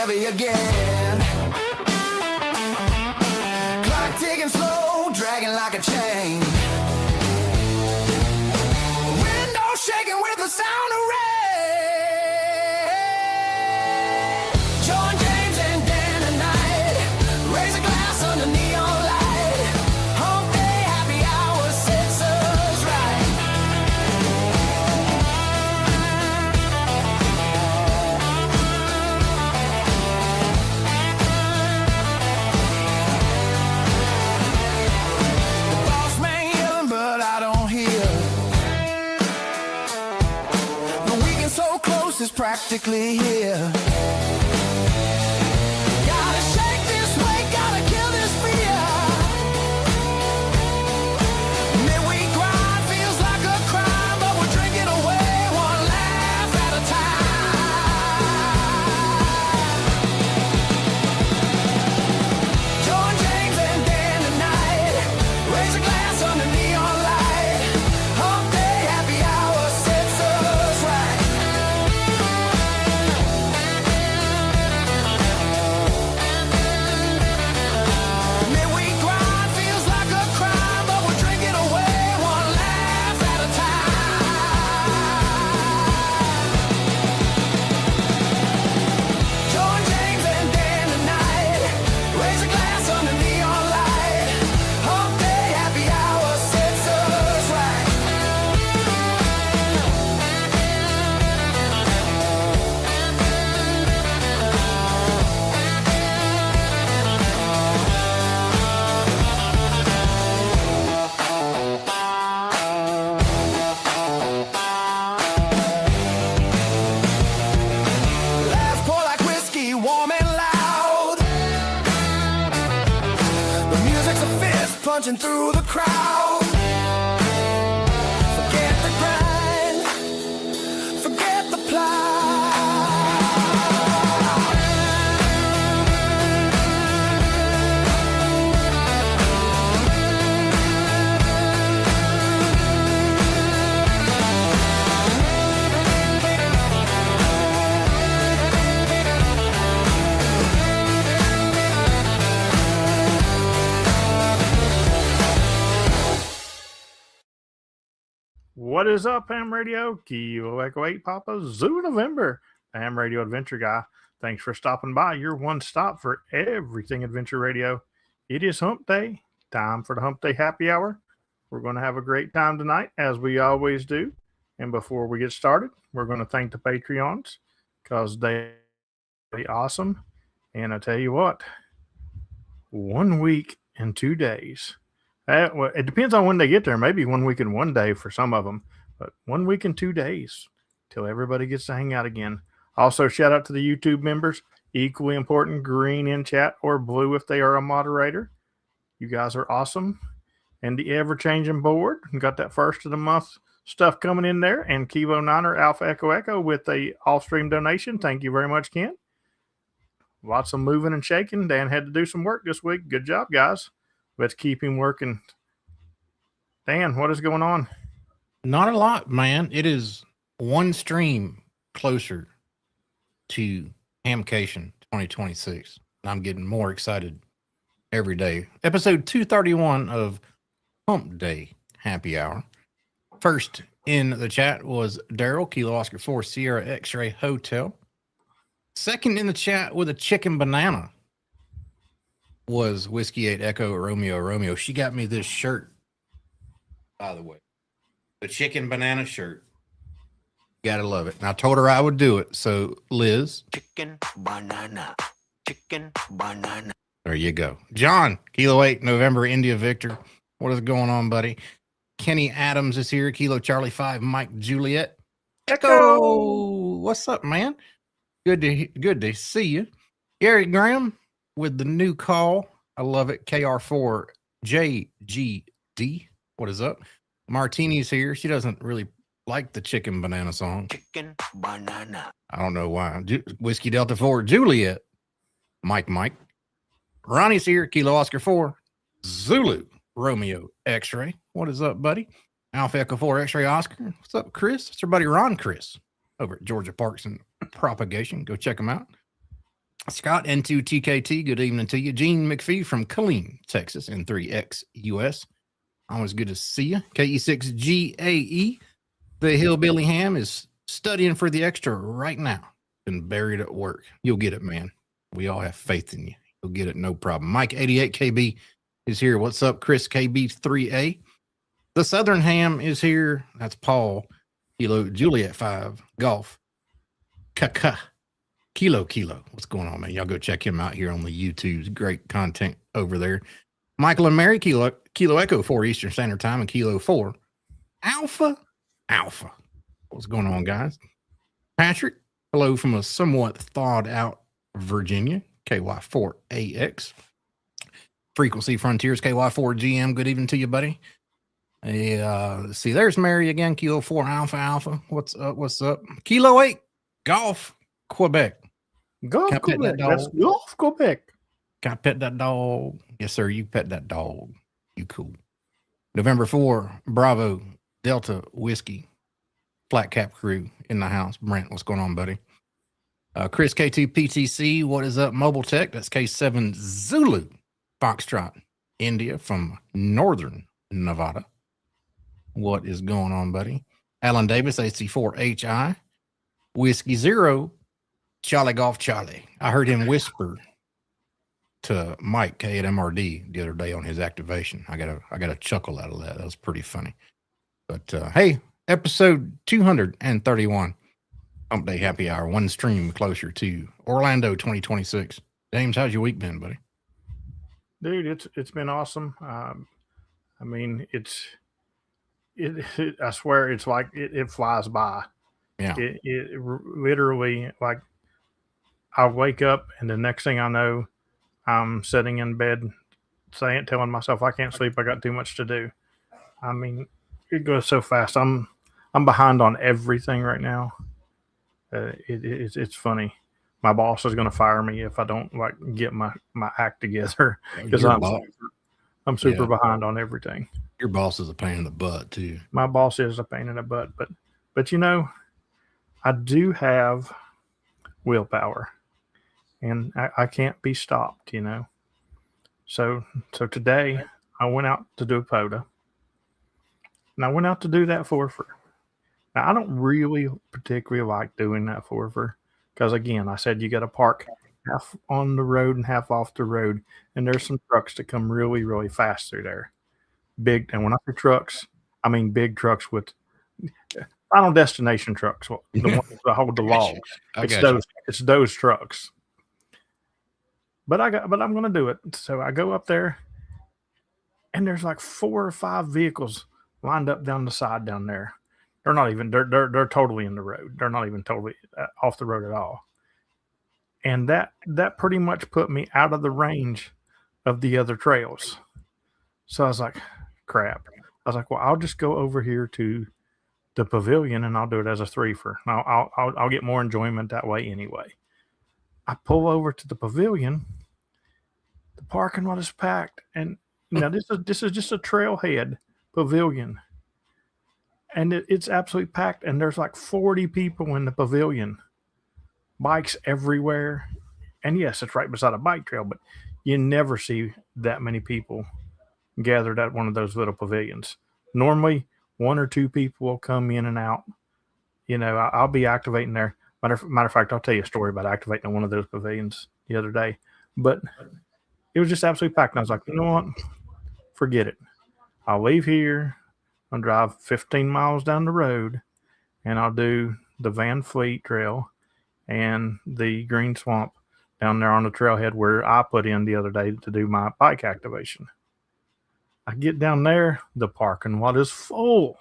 heavy again. Clock ticking slow, dragging like a chain. Window shaking with the sound of rain. John James and Dan tonight. Raise a glass under neon light. Hump Day Happy Hour sets us right. The boss man yelling, but I don't hear. The weekend so close is practically here. Gotta shake this weight, gotta kill this fear. Midweek grind feels like a crime, but we're drinking away one laugh at a time. John James and Dan tonight. Raise a glass under neon light. Hump Day Happy Hour sets us right. Midweek grind feels like a crime, but we're drinking away one laugh at a time. John James and Dan tonight. Raise a glass under neon light. Hump Day Happy Hour sets us right. Laughs pour like whiskey, warm and loud. The music's a fist punching through the crowd. Forget the grind, forget the plow. What is up, Ham Radio? Kilo Echo 8 Papa Zoo November. The Ham Radio Adventure Guy. Thanks for stopping by. Your one stop for everything Adventure Radio. It is Hump Day. Time for the Hump Day Happy Hour. We're going to have a great time tonight, as we always do. And before we get started, we're going to thank the Patreons because they are awesome. And I tell you what, 1 week and 2 days. Well, it depends on when they get there. Maybe 1 week and 1 day for some of them, but 1 week and 2 days till everybody gets to hang out again. Also, shout out to the YouTube members. Equally important, green in chat or blue if they are a moderator. You guys are awesome. And the ever-changing board. Got that first of the month stuff coming in there. And Kivo Niner Alpha Echo Echo with a off-stream donation. Thank you very much, Ken. Lots of moving and shaking. Dan had to do some work this week. Good job, guys. Let's keep him working. Dan, what is going on? Not a lot, man. It is one stream closer to Hamcation 2026. I'm getting more excited every day. Episode 231 of Hump Day Happy Hour. First in the chat was Daryl, Kilo Oscar 4 Sierra X-Ray Hotel. Second in the chat with a chicken banana was Whiskey 8 Echo Romeo Romeo. She got me this shirt, by the way. The chicken banana shirt. Gotta love it. And I told her I would do it. So, Liz. Chicken banana. Chicken banana. There you go. John, Kilo 8, November, India Victor. What is going on, buddy? Kenny Adams is here. Kilo Charlie 5, Mike Juliet. Echo. What's up, man? Good to see you. Gary Graham with the new call. I love it. KR4 JGD. What is up? Martini's here. She doesn't really like the chicken banana song. Chicken banana. I don't know why. Whiskey Delta 4 Juliet. Mike. Ronnie's here. Kilo Oscar 4 Zulu Romeo X-Ray. What is up, buddy? Alpha Echo 4 X-Ray Oscar. What's up, Chris? It's your buddy Ron Chris over at Georgia Parks and Propagation. Go check him out. Scott N2TKT, good evening to you. Gene McPhee from Killeen, Texas, N3X US. Always good to see you. KE6GAE, the Hillbilly Ham is studying for the extra right now. Been buried at work. You'll get it, man. We all have faith in you. You'll get it, no problem. Mike 88KB is here. What's up, Chris KB3A? The Southern Ham is here. That's Paul. Kilo Juliet 5 Golf. Kaka. Kilo. What's going on, man? Y'all go check him out here on the YouTube's great content over there. Michael and Mary, Kilo Echo 4 Eastern Standard Time and Kilo 4 Alpha. What's going on, guys? Patrick, hello from a somewhat thawed out Virginia, KY4AX. Frequency Frontiers, KY4GM. Good evening to you, buddy. Let's see, there's Mary again, Kilo 4 Alpha. What's up? Kilo 8 Golf, Quebec. Golf Can I pet Quebec. that dog? That's Golf Quebec. Can I pet that dog? Yes, sir. You pet that dog. You cool. November 4, Bravo, Delta, Whiskey, Flat Cap Crew in the house. Brent, what's going on, buddy? Chris K2PTC, what is up? Mobile Tech, that's K7 Zulu, Foxtrot, India from Northern Nevada. What is going on, buddy? Alan Davis, AC4HI, Whiskey Zero, Charlie Golf Charlie. I heard him whisper to Mike K at MRD the other day on his activation. I got a chuckle out of that. That was pretty funny. But hey, episode 231, Hump Day Happy Hour, one stream closer to Orlando 2026. James, how's your week been, buddy? Dude, it's been awesome. I mean, I swear it's like it flies by. Yeah. It literally, like, I wake up and the next thing I know, I'm sitting in bed telling myself I can't sleep. I got too much to do. I mean, it goes so fast. I'm behind on everything right now. It's funny. My boss is going to fire me if I don't like get my act together because I'm super behind on everything. Your boss is a pain in the butt too. My boss is a pain in the butt, but you know, I do have willpower, and I can't be stopped. You know, so today I went out to do a POTA, and I went out to do that forfer. Now I don't really particularly like doing that forfer because, again, I said you got to park half on the road and half off the road, and there's some trucks that come really, really fast through there. Big, and when I say trucks, I mean big trucks with Final Destination trucks, the ones that hold the logs. It's those trucks. But I'm going to do it. So I go up there, and there's like 4 or 5 vehicles lined up down the side down there. They're not even they're totally in the road. They're not even totally off the road at all. And that pretty much put me out of the range of the other trails. So I was like, crap. I was like, well, I'll just go over here to the pavilion and I'll do it as a threefer. I'll get more enjoyment that way anyway. I pull over to the pavilion. The parking lot is packed, and now this is just a trailhead pavilion, and it's absolutely packed. And there's like 40 people in the pavilion, bikes everywhere, and yes, it's right beside a bike trail, but you never see that many people gathered at one of those little pavilions. Normally, 1 or 2 people will come in and out. You know, I'll be activating there. Matter of fact, I'll tell you a story about activating one of those pavilions the other day. But it was just absolutely packed. And I was like, you know what? Forget it. I'll leave here. I'll drive 15 miles down the road, and I'll do the Van Fleet Trail and the Green Swamp down there on the trailhead where I put in the other day to do my bike activation. I get down there, the parking lot is full.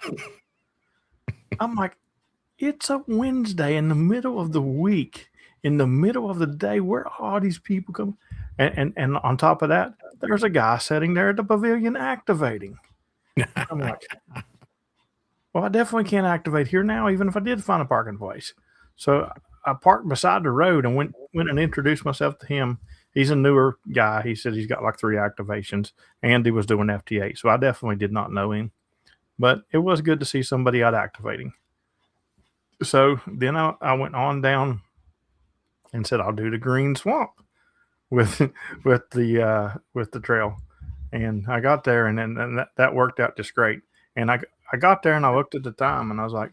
I'm like, it's a Wednesday in the middle of the week, in the middle of the day. Where are all these people coming? And on top of that, there's a guy sitting there at the pavilion activating. I'm like, well, I definitely can't activate here now, even if I did find a parking place. So I parked beside the road and went and introduced myself to him. He's a newer guy. He said he's got like 3 activations. Andy was doing FT8, so I definitely did not know him. But it was good to see somebody out activating. So then I went on down and said, I'll do the green swamp with the trail. And I got there, and then that worked out just great. And I got there, and I looked at the time, and I was like,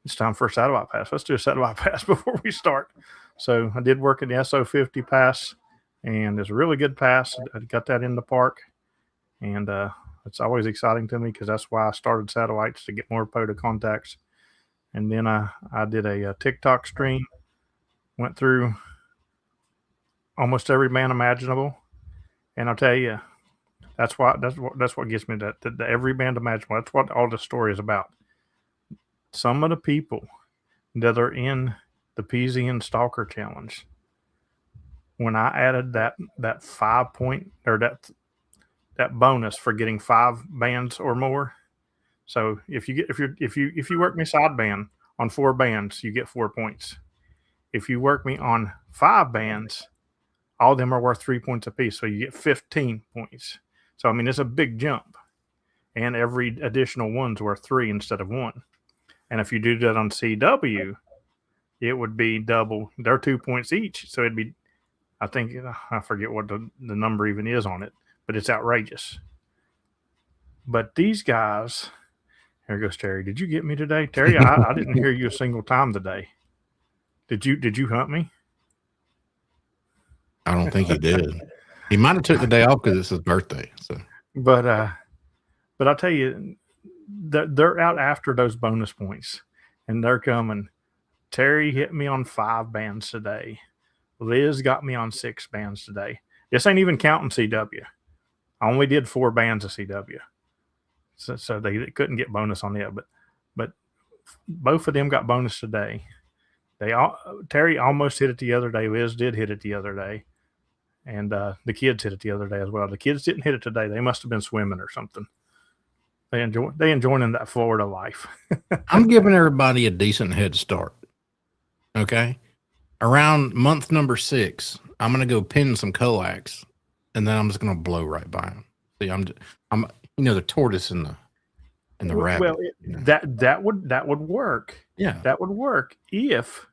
it's time for a satellite pass. Let's do a satellite pass before we start. So I did work in the SO50 pass, and it's a really good pass. I got that in the park, and it's always exciting to me because that's why I started satellites, to get more POTA contacts. And then I did a TikTok stream, went through almost every band imaginable, and I'll tell you, that's what gets me, that every band imaginable. That's what all the story is about. Some of the people that are in the PZN Stalker Challenge, when I added that 5 point, or that bonus for getting 5 bands or more. So if you work me side band on 4 bands, you get 4 points. If you work me on 5 bands, all of them are worth 3 points apiece, so you get 15 points. So I mean, it's a big jump, and every additional one's worth 3 instead of 1. And if you do that on CW, it would be double. They're 2 points each, so it'd be, I think, I forget what the number even is on it, but it's outrageous. But these guys, here goes Terry. Did you get me today, Terry? I didn't hear you a single time today. Did you hunt me? I don't think he did. He might have took the day off because it's his birthday. So, but I'll tell you, they're out after those bonus points, and they're coming. Terry hit me on 5 bands today. Liz got me on 6 bands today. This ain't even counting CW. I only did 4 bands of CW, so they couldn't get bonus on it. But both of them got bonus today. Terry almost hit it the other day. Liz did hit it the other day, and the kids hit it the other day as well. The kids didn't hit it today. They must have been swimming or something. They enjoying that Florida life. I'm giving everybody a decent head start. Okay, around month number 6, I'm gonna go pin some coax, and then I'm just gonna blow right by them. See, I'm the tortoise and the rabbit. Well, that would work. Yeah, that would work if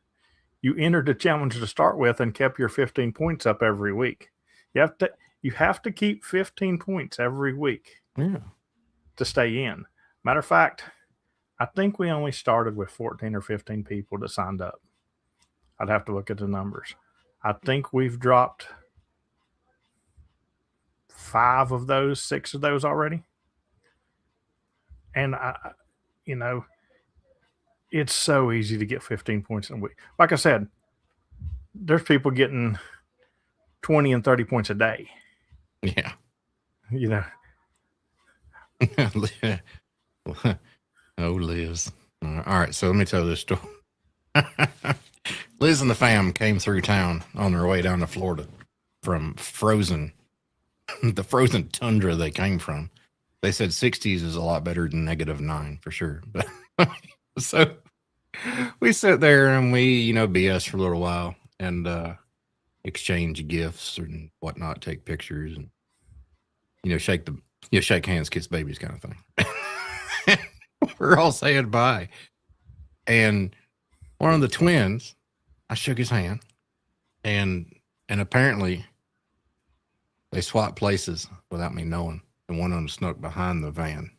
you entered the challenge to start with and kept your 15 points up every week. You have to keep 15 points every week. Yeah. To stay in. Matter of fact, I think we only started with 14 or 15 people that signed up. I'd have to look at the numbers. I think we've dropped 5 of those, 6 of those already. And it's so easy to get 15 points in a week. Like I said, there's people getting 20 and 30 points a day. Yeah. Oh, Liz. All right, so let me tell this story. Liz and the fam came through town on their way down to Florida from the frozen tundra they came from. They said 60s is a lot better than -9 for sure. But so we sit there and we, BS for a little while and exchange gifts and whatnot, take pictures and, shake hands, kiss babies kind of thing. We're all saying bye. And one of the twins, I shook his hand, and apparently they swapped places without me knowing, and one of them snuck behind the van.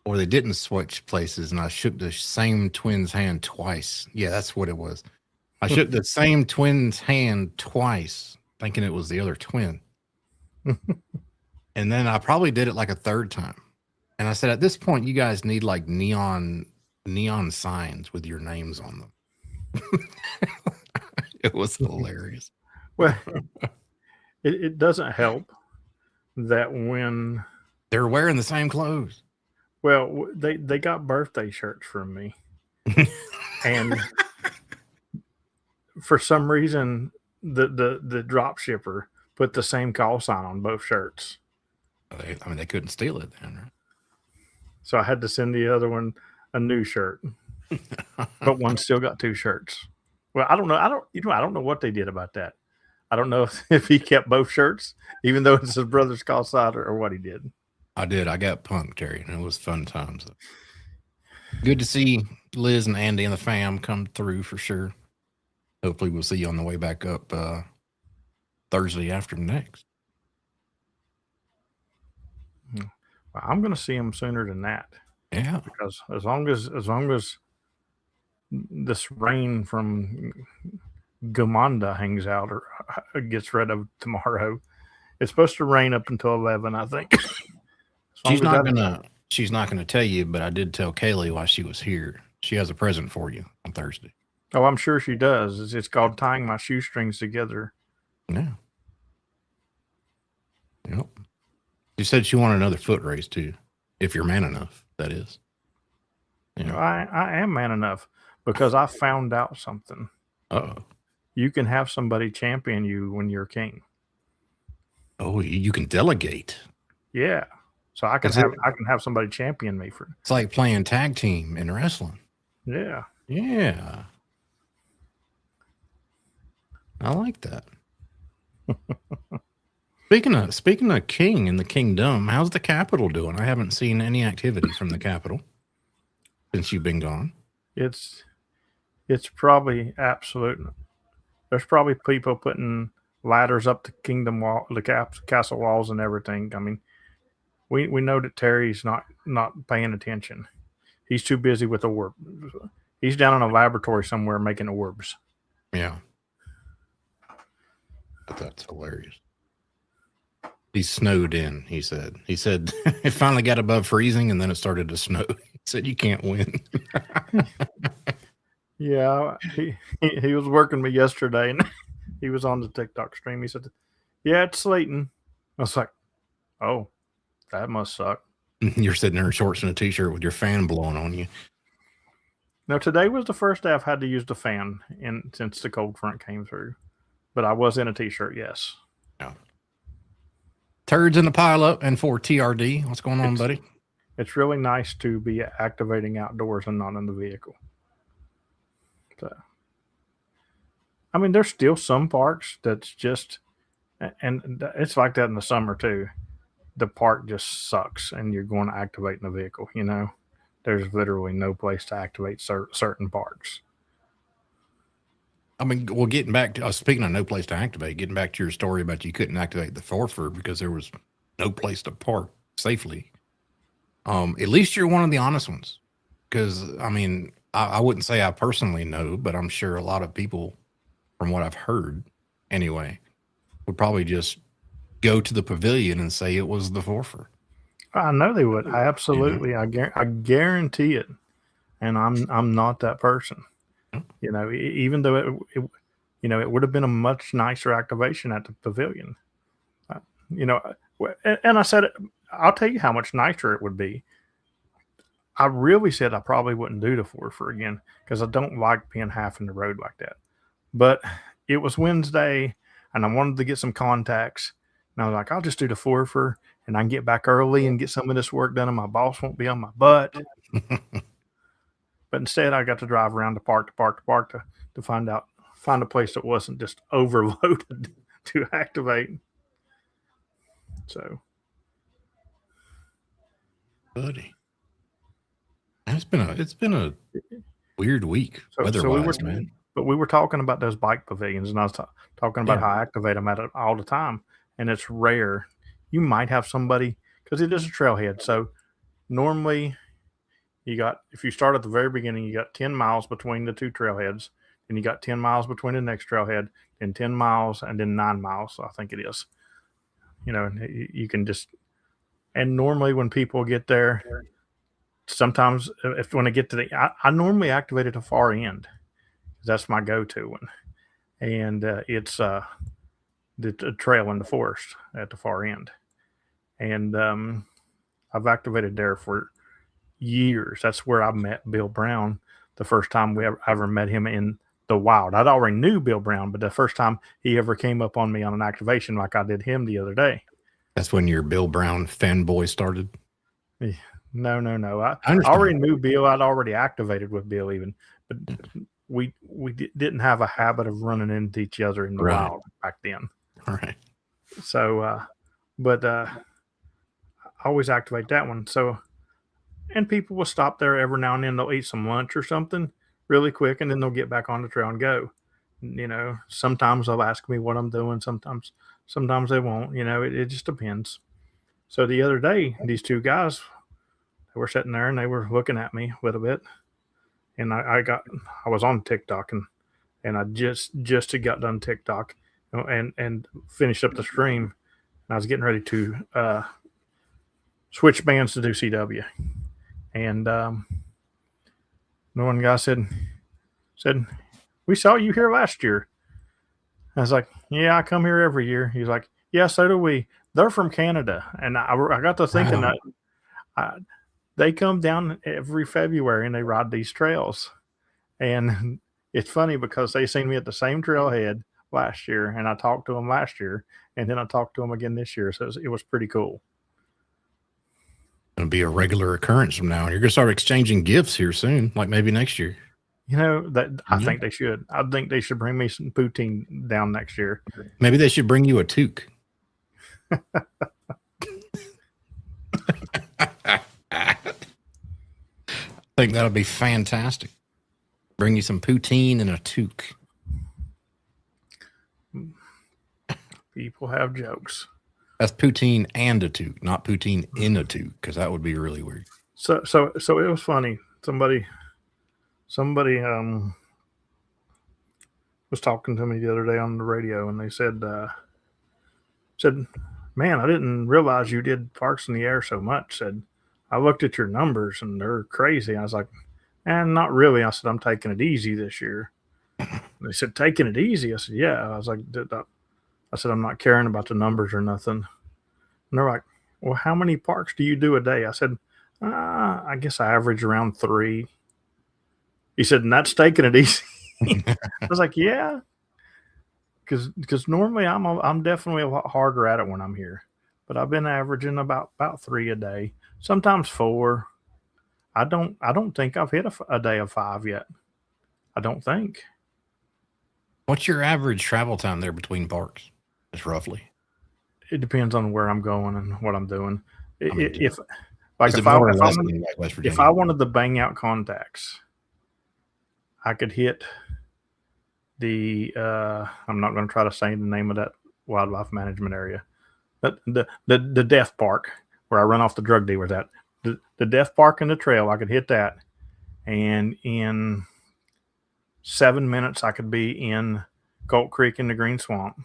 Or they didn't switch places, and I shook the same twin's hand twice. Yeah, that's what it was. I shook the same twin's hand twice, thinking it was the other twin. And then I probably did it like a third time. And I said, at this point, you guys need like neon signs with your names on them. It was hilarious. Well, it doesn't help that when they're wearing the same clothes. Well, they got birthday shirts from me. And for some reason, the drop shipper put the same call sign on both shirts. They couldn't steal it then, right? So I had to send the other one a new shirt, but one still got 2 shirts. Well, I don't know. I don't know what they did about that. I don't know if he kept both shirts, even though it's his brother's call sign, or what he did. I did. I got punked, Terry, and it was fun times. Good to see Liz and Andy and the fam come through for sure. Hopefully, we'll see you on the way back up Thursday after next. Well, I'm going to see them sooner than that. Yeah, because as long as this rain from Gomanda hangs out or gets rid of tomorrow, it's supposed to rain up until 11, I think. she's not gonna tell you, but I did tell Kaylee while she was here. She has a present for you on Thursday. Oh, I'm sure she does. It's called tying my shoestrings together. Yeah. Yep. She said she wanted another foot race too, if you're man enough. That is. Yeah. I am man enough because I found out something. Oh. You can have somebody champion you when you're king. Oh, you can delegate. Yeah. So I can have somebody champion me for. It's like playing tag team in wrestling. Yeah. Yeah. I like that. Speaking of king and the kingdom, how's the capital doing? I haven't seen any activity from the capital since you've been gone. It's probably absolute. There's probably people putting ladders up the kingdom wall, the castle walls, and everything. I mean, we know that Terry's not paying attention. He's too busy with the orb. He's down in a laboratory somewhere making orbs. Yeah, but that's hilarious. He snowed in. He said it finally got above freezing, and then it started to snow. He said you can't win. Yeah, he was working me yesterday, and he was on the TikTok stream. He said, "Yeah, it's slating." I was like, "Oh, that must suck." You're sitting there in shorts and a t-shirt with your fan blowing on you. Now, today was the first day I've had to use the fan since the cold front came through, but I was in a t-shirt. Yes. Yeah. Turds in the pile up and for TRD. What's going on, buddy? It's really nice to be activating outdoors and not in the vehicle. So, I mean, there's still some parks that's just, and it's like that in the summer too. The park just sucks, and you're going to activate in the vehicle. You know, there's literally no place to activate certain parks. I mean, well, getting back to speaking of no place to activate, getting back to your story about you couldn't activate the Forfer because there was no place to park safely. At least you're one of the honest ones, because I mean, I wouldn't say I personally know, but I'm sure a lot of people, from what I've heard, anyway, would probably just go to the pavilion and say it was the Forfer. I know they would. I absolutely, I guarantee it. And I'm not that person. You know, even though it would have been a much nicer activation at the pavilion. You know, and I said, I'll tell you how much nicer it would be. I really said I probably wouldn't do the Forfer again because I don't like being half in the road like that. But it was Wednesday, and I wanted to get some contacts. And I was like, I'll just do the Forfer, and I can get back early and get some of this work done, and my boss won't be on my butt. But instead, I got to drive around the park to find a place that wasn't just overloaded to activate. So, buddy, it's been a weird week weather-wise, man. But we were talking about those bike pavilions, and I was talking about how I activate them at it all the time, and it's rare. You might have somebody because it is a trailhead. So normally, if you start at the very beginning, you got 10 miles between the two trailheads, and you got 10 miles between the next trailhead, and 10 miles, and then 9 miles, I think it is. You know, you can just, and normally when people get there, sometimes when they get to I normally activate at the far end. That's my go-to one. And it's the trail in the forest at the far end. And I've activated there for years. That's where I met Bill Brown the first time we ever met him in the wild. I'd already knew Bill Brown, but the first time he ever came up on me on an activation like I did him the other day. That's when your Bill Brown fanboy started? No. I already knew Bill. I'd already activated with Bill even, but we didn't have a habit of running into each other in the wild back then. All right. So, but I always activate that one. So and people will stop there every now and then. They'll eat some lunch or something really quick, and then they'll get back on the trail and go. Sometimes they'll ask me what I'm doing. Sometimes they won't. It just depends. So the other day, these two guys, they were sitting there and they were looking at me a little bit, and I was on TikTok, and I just had got done TikTok, and finished up the stream, and I was getting ready to switch bands to do CW, and the one guy said, "We saw you here last year." I was like, "Yeah, I come here every year." He's like, "Yeah, so do we." They're from Canada, and I got to thinking Wow. that they come down every February and they ride these trails, and it's funny because they seen me at the same trailhead last year, and I talked to them last year, and then I talked to them again this year, so it was pretty cool. Going to be a regular occurrence from now on. You're going to start exchanging gifts here soon, like maybe next year. That I Mhm. think they should. I think they should bring me some poutine down next year. Maybe they should bring you a toque. I think that'll be fantastic. Bring you some poutine and a toque. People have jokes. That's poutine and a toque, not poutine in a toque, because that would be really weird. So it was funny. Somebody was talking to me the other day on the radio, and they said, "Man, I didn't realize you did Parks in the Air so much." Said, "I looked at your numbers and they're crazy." I was like, "And not really." I said, "I'm taking it easy this year." They said, "Taking it easy?" I said, "Yeah." I was like, I said, "I'm not caring about the numbers or nothing." And they're like, "Well, how many parks do you do a day?" I said, "I guess I average around 3." He said, "And that's taking it easy." I was like, "Yeah," because normally I'm definitely a lot harder at it when I'm here, but I've been averaging about 3 a day, sometimes 4. I don't think I've hit a day of 5 yet. I don't think. What's your average travel time there between parks? Just roughly. It depends on where I'm going and what I'm doing. I mean, If is it more or less than like West Virginia? if I wanted to bang out contacts, I could hit the I'm not going to try to say the name of that wildlife management area, but the death park where I run off the drug dealers at, the death park and the trail. I could hit that, and in 7 minutes I could be in Colt Creek in the Green Swamp,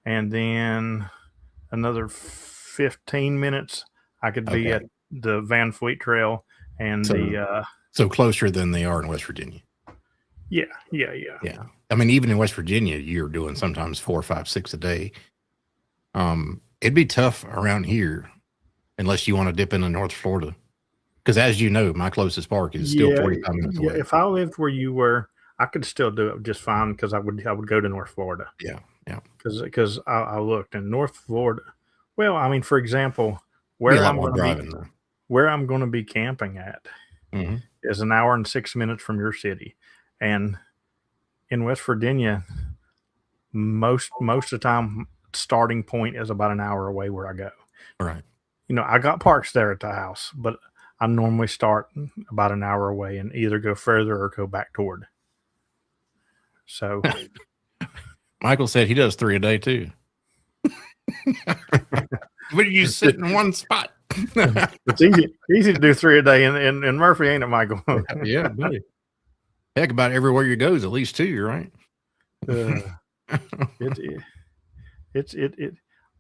and then another 15 minutes I could be at the Van Fleet Trail and so closer than they are in West Virginia. Yeah. I mean, even in West Virginia, you're doing sometimes 4, 5, 6 a day. It'd be tough around here unless you want to dip into North Florida. Because as you know, my closest park is still 45 minutes away. If I lived where you were, I could still do it just fine because I would go to North Florida. Yeah. Because I looked in North Florida. Well, I mean, for example, where I'm going to be camping at is an hour and 6 minutes from your city, and in West Virginia, most of the time, starting point is about an hour away where I go. Right. I got parks there at the house, but I normally start about an hour away and either go further or go back toward. So Michael said he does 3 a day too. But you sit in one spot. It's easy to do 3 a day in Murphy, ain't it, Michael? Yeah, buddy. Heck, about everywhere you go is at least 2, right?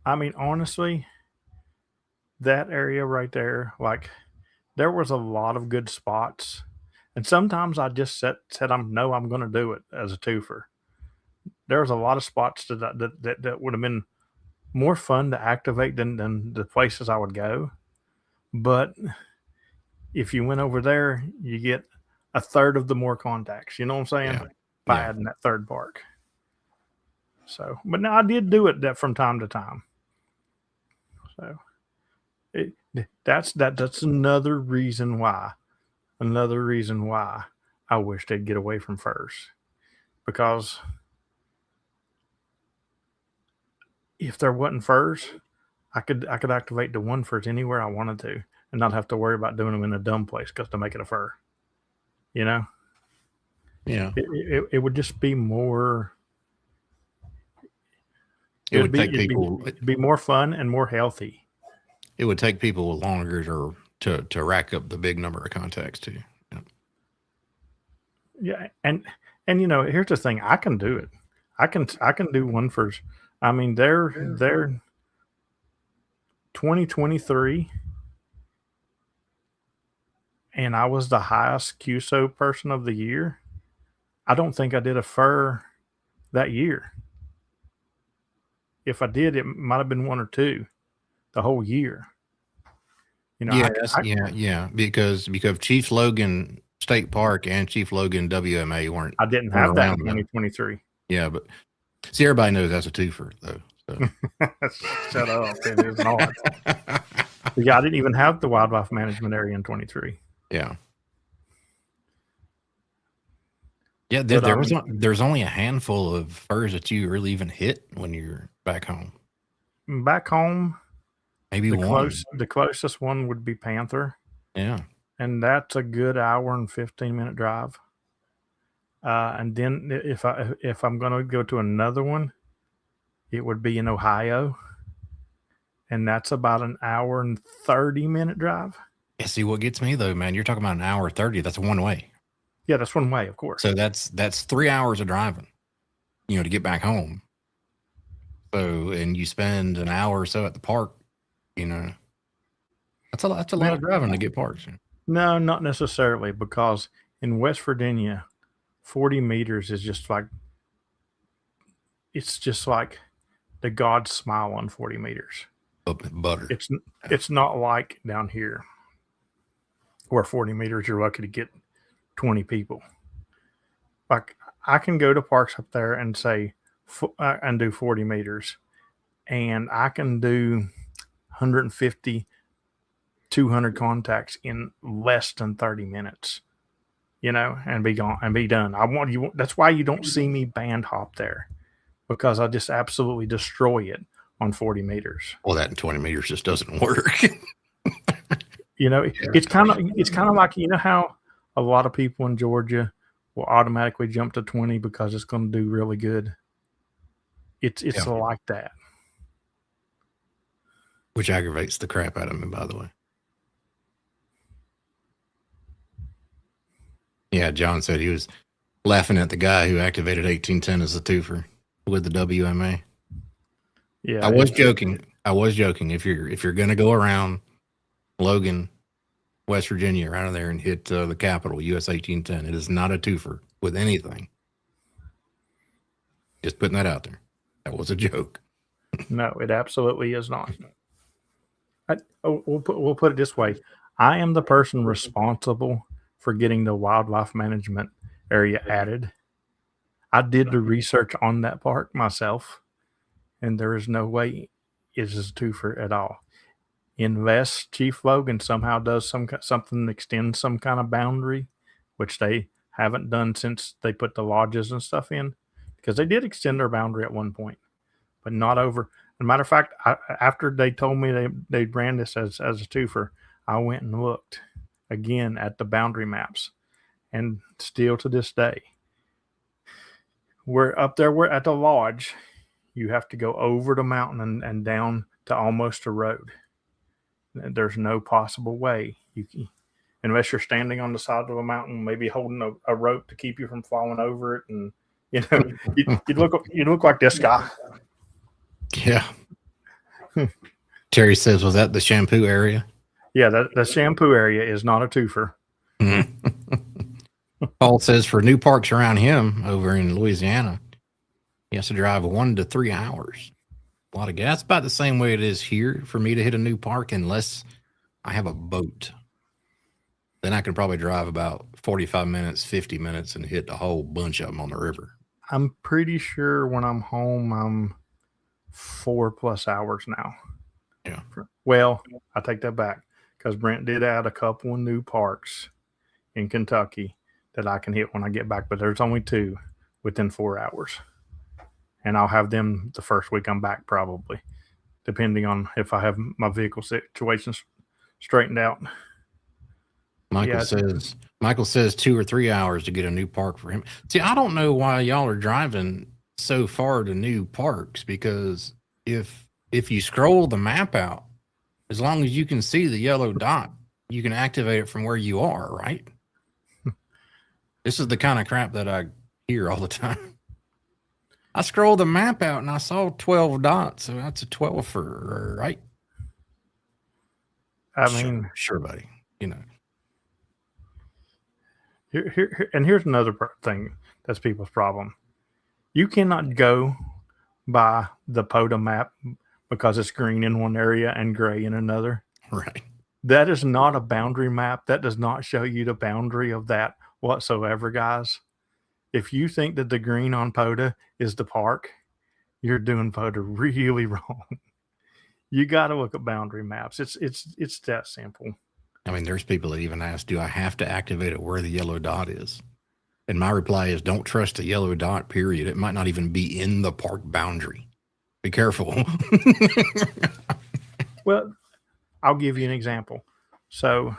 I mean, honestly, that area right there, like, there was a lot of good spots, and sometimes I just said I'm going to do it as a twofer. There was a lot of spots that would have been more fun to activate than the places I would go. But if you went over there, you get a third of the more contacts. You know what I'm saying? Yeah. By adding that third park. So, but now I did do it from time to time. So that's another reason why I wish they'd get away from furs, because if there wasn't furs, I could activate the one furs anywhere I wanted to, and not have to worry about doing them in a dumb place because to make it a fur. You know, Yeah. it would just be more. It would take people. It'd be more fun and more healthy. It would take people longer to rack up the big number of contacts too. Yeah, and here's the thing: I can do it. I can do one furs. I mean, they're 2023, and I was the highest QSO person of the year. I don't think I did a fur that year. If I did, it might have been one or two the whole year. Yeah, because Chief Logan State Park and Chief Logan WMA weren't. I didn't have that in around then. 2023. Yeah, but see, everybody knows that's a twofer though. So. Shut up. It is not. Yeah, I didn't even have the wildlife management area in 23. Yeah. Yeah, there's only a handful of furs that you really even hit when you're back home. Back home, maybe the closest one would be Panther. Yeah. And that's a good hour and 15-minute drive. And then if I'm going to go to another one, it would be in Ohio. And that's about an hour and 30-minute drive. Yeah, see, what gets me though, man, you're talking about an hour 30. That's one way. Yeah, that's one way, of course. So that's 3 hours of driving, to get back home. So, and you spend an hour or so at the park, that's a lot of driving to get parks. No, not necessarily, because in West Virginia, 40 meters is just like, it's just like the God's smile on 40 meters. Butter. It's not like down here where 40 meters you're lucky to get 20 people. Like, I can go to parks up there and say and do 40 meters, and I can do 150, 200 contacts in less than 30 minutes, and be gone and be done. That's why you don't see me band hop there, because I just absolutely destroy it on 40 meters. Well, that in 20 meters just doesn't work. It's kind of like, how a lot of people in Georgia will automatically jump to 20 because it's going to do really good. It's like that. Which aggravates the crap out of me, by the way. Yeah, John said he was laughing at the guy who activated 1810 as a twofer with the WMA. Yeah, I was joking. If you're going to go around Logan, West Virginia, around there and hit the Capitol, US 1810, it is not a twofer with anything. Just putting that out there. That was a joke. No, it absolutely is not. We'll put it this way. I am the person responsible for getting the wildlife management area added. I did the research on that park myself, and there is no way it is a twofer at all. Unless Chief Logan somehow does something, extends some kind of boundary, which they haven't done since they put the lodges and stuff in, because they did extend their boundary at one point, but not over. As a matter of fact, after they told me they ran this as a twofer, I went and looked again at the boundary maps, and still to this day, we're up there. We're at the lodge. You have to go over the mountain and down to almost a road. There's no possible way unless you're standing on the side of a mountain, maybe holding a rope to keep you from falling over it, and you look like this guy. Yeah. Terry says, was that the shampoo area? Yeah, the shampoo area is not a twofer. Paul says for new parks around him over in Louisiana, he has to drive 1 to 3 hours. A lot of gas. That's about the same way it is here for me to hit a new park, unless I have a boat. Then I can probably drive about 45 minutes, 50 minutes, and hit a whole bunch of them on the river. I'm pretty sure when I'm home, I'm 4+ hours now. Yeah. Well, I take that back, because Brent did add a couple of new parks in Kentucky that I can hit when I get back, but there's only 2 within 4 hours. And I'll have them the first week I'm back, probably, depending on if I have my vehicle situations straightened out. Michael says 2 or 3 hours to get a new park for him. See, I don't know why y'all are driving so far to new parks, because if you scroll the map out, as long as you can see the yellow dot, you can activate it from where you are, right? This is the kind of crap that I hear all the time. I scrolled the map out and I saw 12 dots, so that's a 12-er, right? I mean, sure, buddy. You know. Here's another thing that's people's problem. You cannot go by the POTA map because it's green in one area and gray in another. Right. That is not a boundary map. That does not show you the boundary of that whatsoever, guys. If you think that the green on POTA is the park, you're doing POTA really wrong. You got to look at boundary maps. It's that simple. I mean, there's people that even ask, do I have to activate it where the yellow dot is? And my reply is, don't trust the yellow dot, period. It might not even be in the park boundary. Be careful. Well, I'll give you an example. So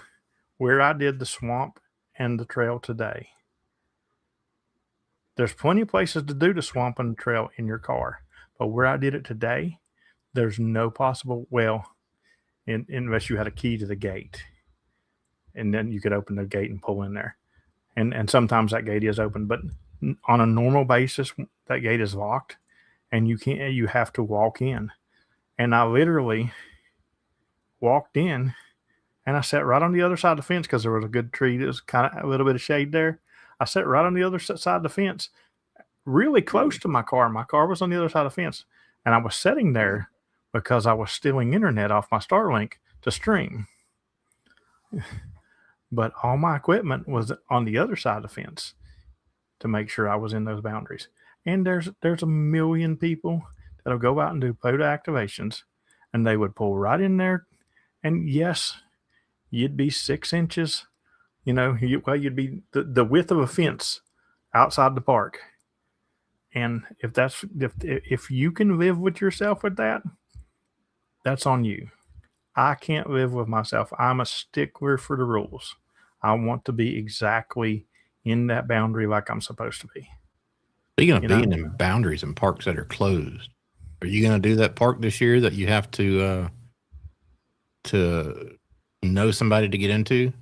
where I did the swamp and the trail today, there's plenty of places to do the swamp and the trail in your car. But where I did it today, there's no possible, unless you had a key to the gate. And then you could open the gate and pull in there. And sometimes that gate is open, but on a normal basis, that gate is locked and you have to walk in. And I literally walked in and I sat right on the other side of the fence because there was a good tree. There was kind of a little bit of shade there. I sat right on the other side of the fence, really close to my car. My car was on the other side of the fence. And I was sitting there because I was stealing internet off my Starlink to stream. But all my equipment was on the other side of the fence to make sure I was in those boundaries. And there's a million people that'll go out and do POTA activations, and they would pull right in there. And yes, you'd be 6 inches, you'd be the width of a fence outside the park. And if you can live with yourself with that, that's on you. I can't live with myself. I'm a stickler for the rules. I want to be exactly in that boundary like I'm supposed to be. Speaking of being in boundaries and parks that are closed, are you going to do that park this year that you have to know somebody to get into?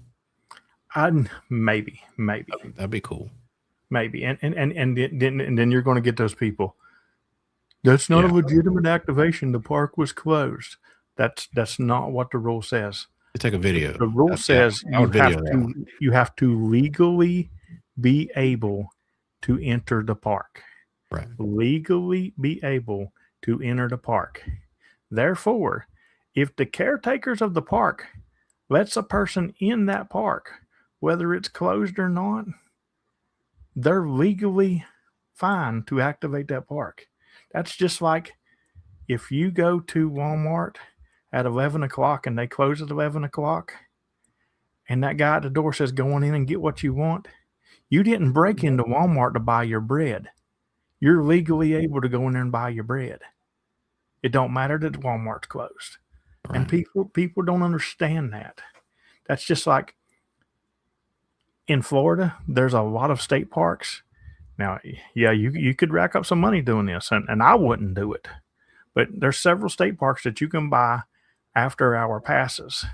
Maybe. That'd be cool. Maybe. And then you're going to get those people. That's not a legitimate activation. The park was closed. That's not what the rule says. You take a video. The rule says you have to legally be able to enter the park. Right. Legally be able to enter the park. Therefore, if the caretakers of the park lets a person in that park, whether it's closed or not, they're legally fine to activate that park. That's just like if you go to Walmart at 11 o'clock and they close at 11 o'clock and that guy at the door says, go on in and get what you want. You didn't break into Walmart to buy your bread. You're legally able to go in there and buy your bread. It don't matter that Walmart's closed. Right. And people don't understand that. That's just like in Florida, there's a lot of state parks. Now, yeah, you could rack up some money doing this, and I wouldn't do it. But there's several state parks that you can buy after hour passes,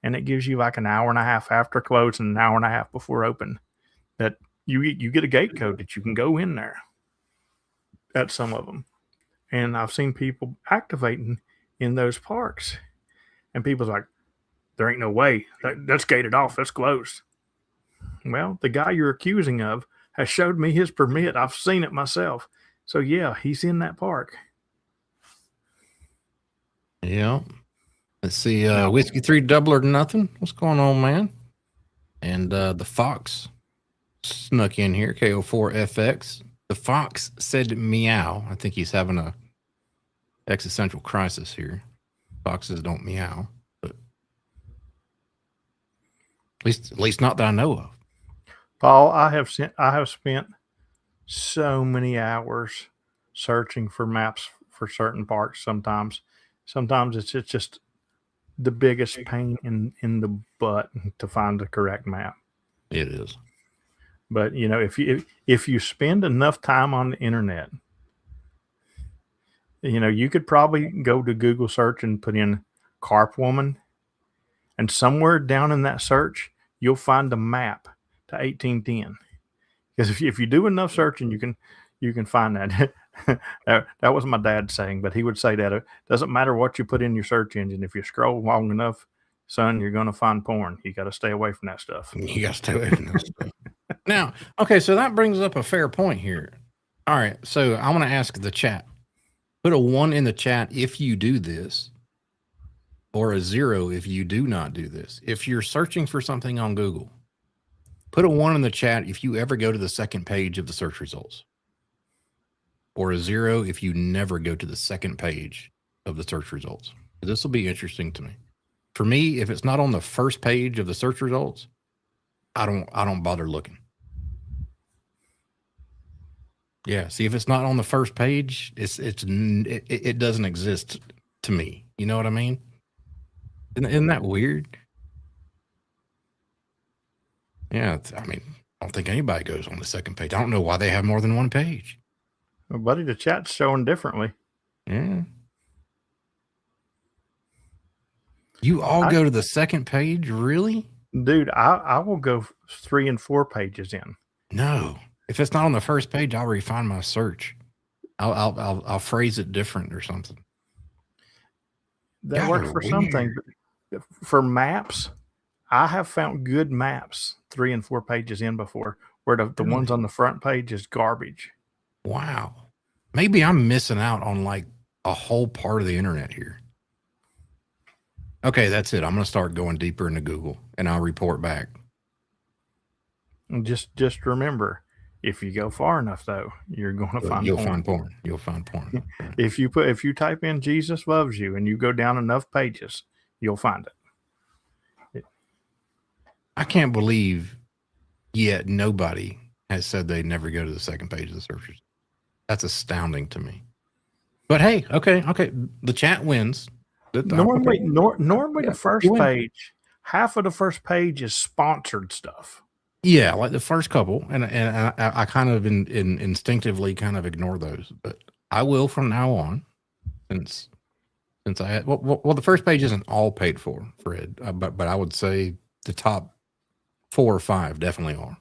and it gives you like an hour and a half after close and an hour and a half before open. That you get a gate code that you can go in there at some of them. And I've seen people activating in those parks, and people's like, there ain't no way. That's gated off. That's closed. Well, the guy you're accusing of has showed me his permit. I've seen it myself. So, yeah, he's in that park. Yeah. Let's see. Whiskey 3 doubler to nothing. What's going on, man? And the Fox snuck in here. KO4FX. The Fox said meow. I think he's having a existential crisis here. Foxes don't meow. But at least not that I know of. Paul, I have spent so many hours searching for maps for certain parks sometimes. sometimes it's just the biggest pain in the butt to find the correct map. It is. But you know, if you spend enough time on the internet, you know, you could probably go to Google search and put in carp woman, and somewhere down in that search, you'll find a map to 1810. Because if you do enough searching, you can find that. That was my dad's saying, but he would say that it doesn't matter what you put in your search engine. If you scroll long enough, son, you're going to find porn. You got to stay away from that stuff. You got to stay away from that stuff. Now, okay, so that brings up a fair point here. All right, so I want to ask the chat. Put a 1 in the chat if you do this, or a 0 if you do not do this. If you're searching for something on Google, put a 1 in the chat if you ever go to the second page of the search results, or a 0 if you never go to the second page of the search results. This will be interesting to me. For me, if it's not on the first page of the search results, I don't bother looking. Yeah, see, if it's not on the first page, it doesn't exist to me. You know what I mean? Isn't that weird? Yeah, I mean, I don't think anybody goes on the second page. I don't know why they have more than one page. Well, buddy, the chat's showing differently. Yeah. You all go to the second page, really? Dude, I will go 3 and 4 pages in. No. If it's not on the first page, I'll refine my search. I'll phrase it different or something. That works for something. But for maps, I have found good maps 3 and 4 pages in before, where the ones on the front page is garbage. Wow. Maybe I'm missing out on like a whole part of the internet here. Okay, that's it. I'm going to start going deeper into Google, and I'll report back. And just remember, if you go far enough, though, you're going to find You'll porn. find porn. You'll find porn. If you type in Jesus loves you and you go down enough pages, you'll find it. I can't believe yet nobody has said they never go to the second page of the searches. That's astounding to me. But hey, okay. The chat wins. Normally, the first you win. page, half of the first page is sponsored stuff. Yeah, like the first couple, and I kind of instinctively kind of ignore those, but I will from now on, since I had well the first page isn't all paid for, Fred, but I would say the top 4 or 5 definitely are,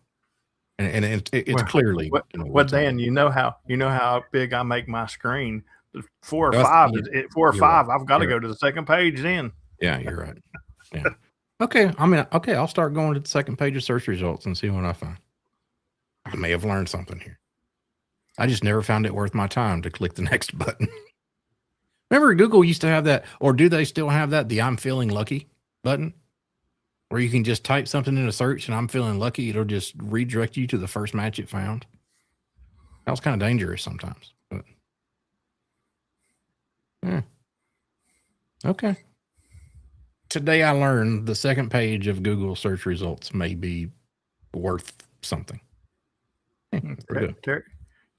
and it's clearly. Dan, you know how big I make my screen. 4 or That's- 5, yeah, 4 or you're 5. right. I've got to You're go to the second page then. Yeah, you're right. Yeah. Okay. I'll start going to the second page of search results and see what I find. I may have learned something here. I just never found it worth my time to click the next button. Remember, Google used to have that, or do they still have that? The I'm feeling lucky button, where you can just type something in a search and I'm feeling lucky. It'll just redirect you to the first match it found. That was kind of dangerous sometimes. But yeah. Okay. Today I learned the second page of Google search results may be worth something. We're good.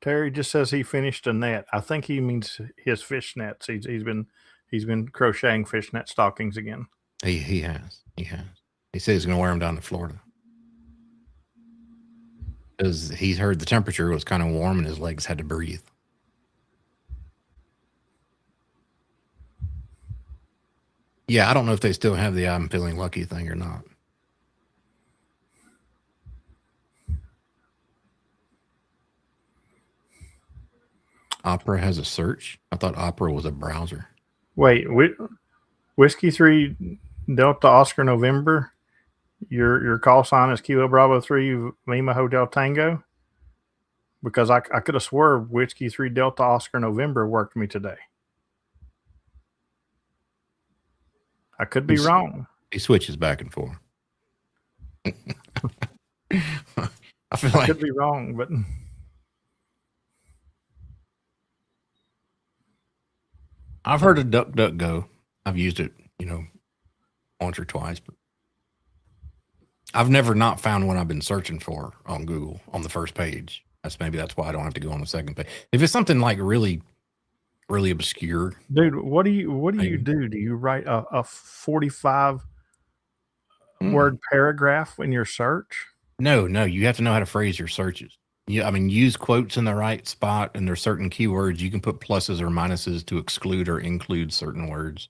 Terry just says he finished a net. I think he means his fish nets. He's been crocheting fishnet stockings again. He has. He said he's going to wear them down to Florida because he's heard the temperature was kind of warm and his legs had to breathe. Yeah, I don't know if they still have the I'm feeling lucky thing or not. Opera has a search. I thought Opera was a browser. Wait, Whiskey 3 Delta Oscar November. Your call sign is Kilo Bravo 3 Lima Hotel Tango? Because I could have swore Whiskey 3 Delta Oscar November worked me today. I could be wrong. He switches back and forth. I feel I like could be wrong, but I've heard of DuckDuckGo. I've used it, once or twice, but I've never not found what I've been searching for on Google on the first page. That's why I don't have to go on the second page. If it's something like really really obscure. Dude, what do you Maybe. do? Do you write a 45 Mm. word paragraph in your search? No, you have to know how to phrase your searches. Yeah, I mean, use quotes in the right spot, and there's certain keywords you can put pluses or minuses to exclude or include certain words.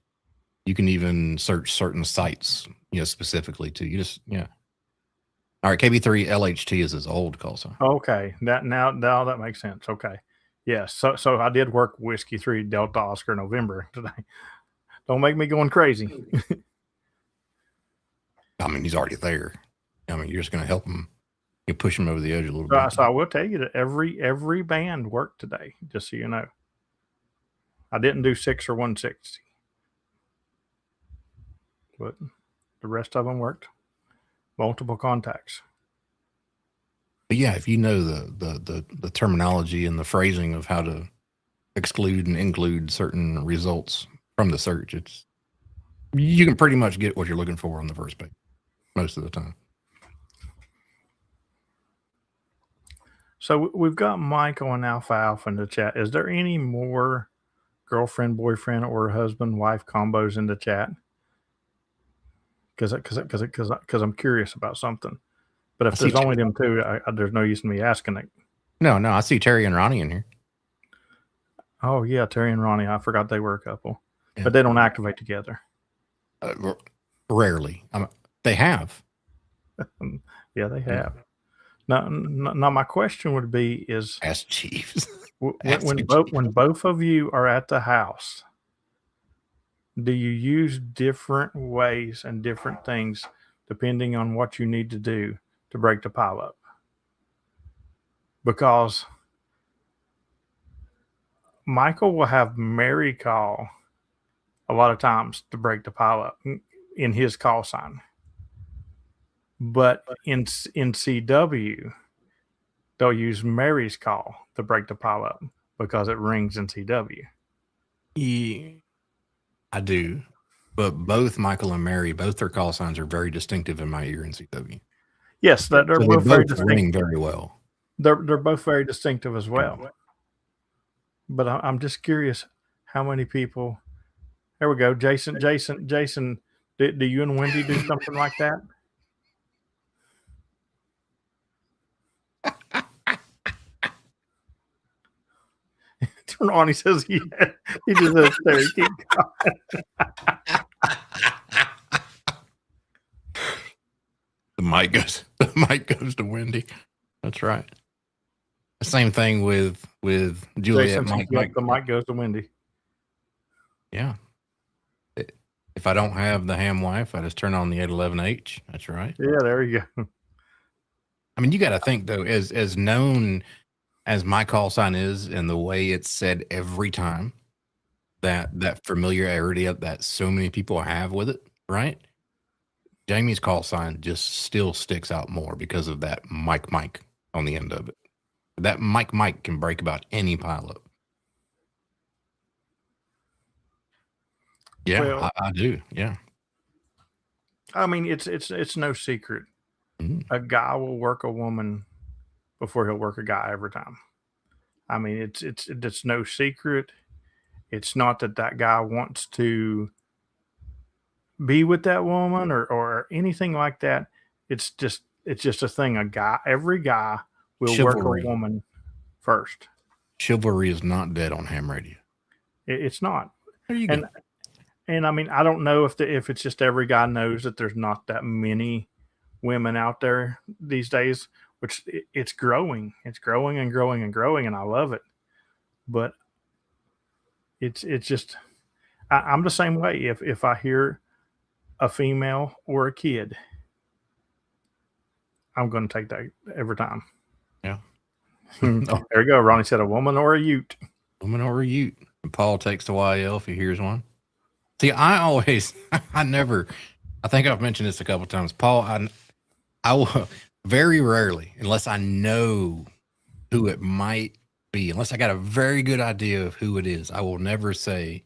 You can even search certain sites, specifically too. You just, yeah. All right, KB3 LHT is his old call sign. Okay, now that makes sense. Okay, yes. So I did work Whiskey 3 Delta Oscar November today. Don't make me going crazy. I mean, he's already there. I mean, you're just going to help him. You push him over the edge a little So, bit. so I will tell you that every band worked today, just so you know. I didn't do 6 or 160, but the rest of them worked. Multiple contacts. But yeah, if you know the terminology and the phrasing of how to exclude and include certain results from the search, you can pretty much get what you're looking for on the first page most of the time. So we've got Michael and Alpha in the chat. Is there any more girlfriend, boyfriend, or husband, wife combos in the chat? Because I'm curious about something. But if there's only them two, there's no use in me asking it. No, I see Terry and Ronnie in here. Oh yeah, Terry and Ronnie. I forgot they were a couple, Yeah. but they don't activate together. Rarely. They have. Yeah, they have. Now, my question would be: is Ask Chiefs. when both of you are at the house, do you use different ways and different things depending on what you need to do to break the pile up? Because Michael will have Mary call a lot of times to break the pile up in his call sign. But in CW, they'll use Mary's call to break the pile up because it rings in CW. Yeah, I do. But both Michael and Mary, both their call signs are very distinctive in my ear in CW. Yes, they're So both very both ring very well. They're both very distinctive as well. But I'm just curious how many people. There we go, Jason. Do you and Wendy do something like that? Turn on. He says, "Yeah." He just says, "Terry, keep going." The mic goes to Wendy. That's right. The same thing with Juliet. The mic goes to Wendy. Yeah. If I don't have the ham wife, I just turn on the 811H. That's right. Yeah, there you go. I mean, you got to think though, as known as my call sign is, and the way it's said every time, that familiarity that so many people have with it, right? Jamie's call sign just still sticks out more because of that Mike on the end of it. That Mike can break about any pileup. Yeah, well, I do. Yeah. I mean, it's no secret. A guy will work a woman before he'll work a guy every time. I mean, it's no secret. It's not that guy wants to be with that woman or anything like that. It's just a thing. Every guy will Chivalry. work a woman first. Chivalry is not dead on ham radio. It's not. There you go. And I mean, I don't know if it's just every guy knows that there's not that many women out there these days, which it's growing. It's growing and growing and growing, and I love it. But it's just, I'm the same way. If I hear a female or a kid, I'm going to take that every time. Yeah. Oh, there you go. Ronnie said a woman or a ute. Woman or a ute. And Paul takes the YL if he hears one. See, I think I've mentioned this a couple of times. Paul, I will very rarely, unless I know who it might be, unless I got a very good idea of who it is, I will never say,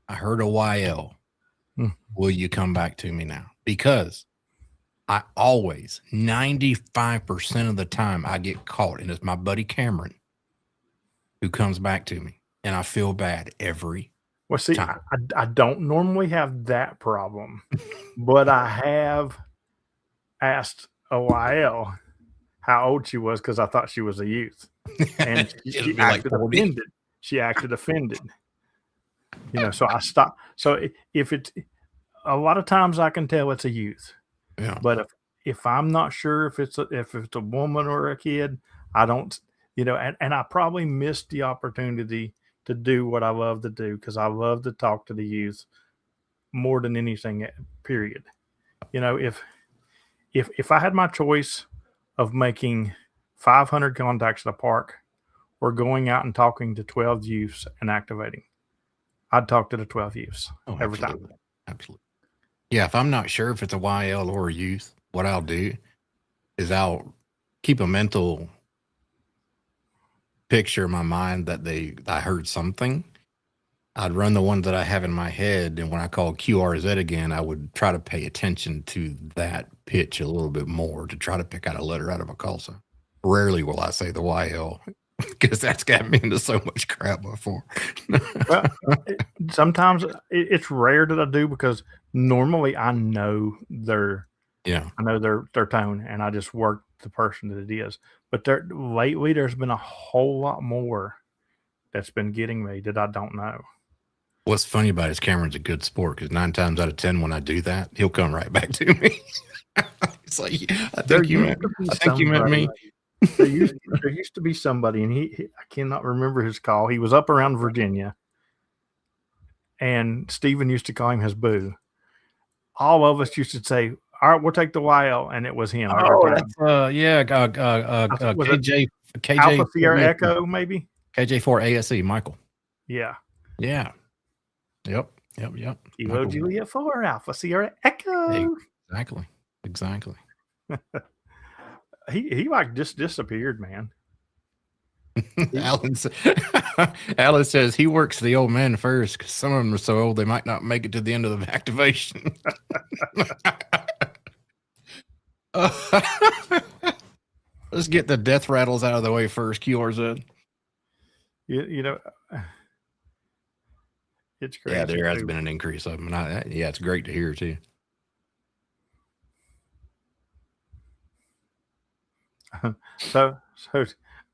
I heard a YL. Will you come back to me now? Because I always, 95% of the time, I get caught, and it's my buddy Cameron who comes back to me. and I feel bad every Well, see, time. I don't normally have that problem, but I have asked OIL how old she was because I thought she was a youth, and It'll she be like acted 40. offended. She acted offended. So I stopped. So if it's a lot of times I can tell it's a youth, Yeah. but if I'm not sure if it's a woman or a kid, I don't. And I probably missed the opportunity to do what I love to do because I love to talk to the youth more than anything. Period. If I had my choice of making 500 contacts at a park or going out and talking to 12 youths and activating, I'd talk to the 12 youths every time. Absolutely. Yeah, if I'm not sure if it's a YL or a youth, what I'll do is I'll keep a mental picture in my mind that I heard something. I'd run the one that I have in my head, and when I call QRZ again, I would try to pay attention to that pitch a little bit more to try to pick out a letter out of a call sign. Rarely will I say the YL because that's got me into so much crap before. Well, sometimes it's rare that I do because normally I know their tone and I just work the person that it is. But lately there's been a whole lot more that's been getting me that I don't know. What's funny about it is Cameron's a good sport because 9 times out of 10 when I do that, he'll come right back to me. It's like, I think you meant me. There used to be somebody, and I cannot remember his call. He was up around Virginia, and Steven used to call him his boo. All of us used to say, "All right, we'll take the YL," and it was him. That's KJ Alpha Sierra Echo, maybe KJ4 ASE, Michael. Yeah. Yep. Kilo Juliet 4 Alpha Sierra Echo. Exactly. He like just disappeared, man. Alan says he works the old men first because some of them are so old they might not make it to the end of the activation. Let's get the death rattles out of the way first, QRZ. It's crazy. Yeah, there has been an increase of them. And it's great to hear too. So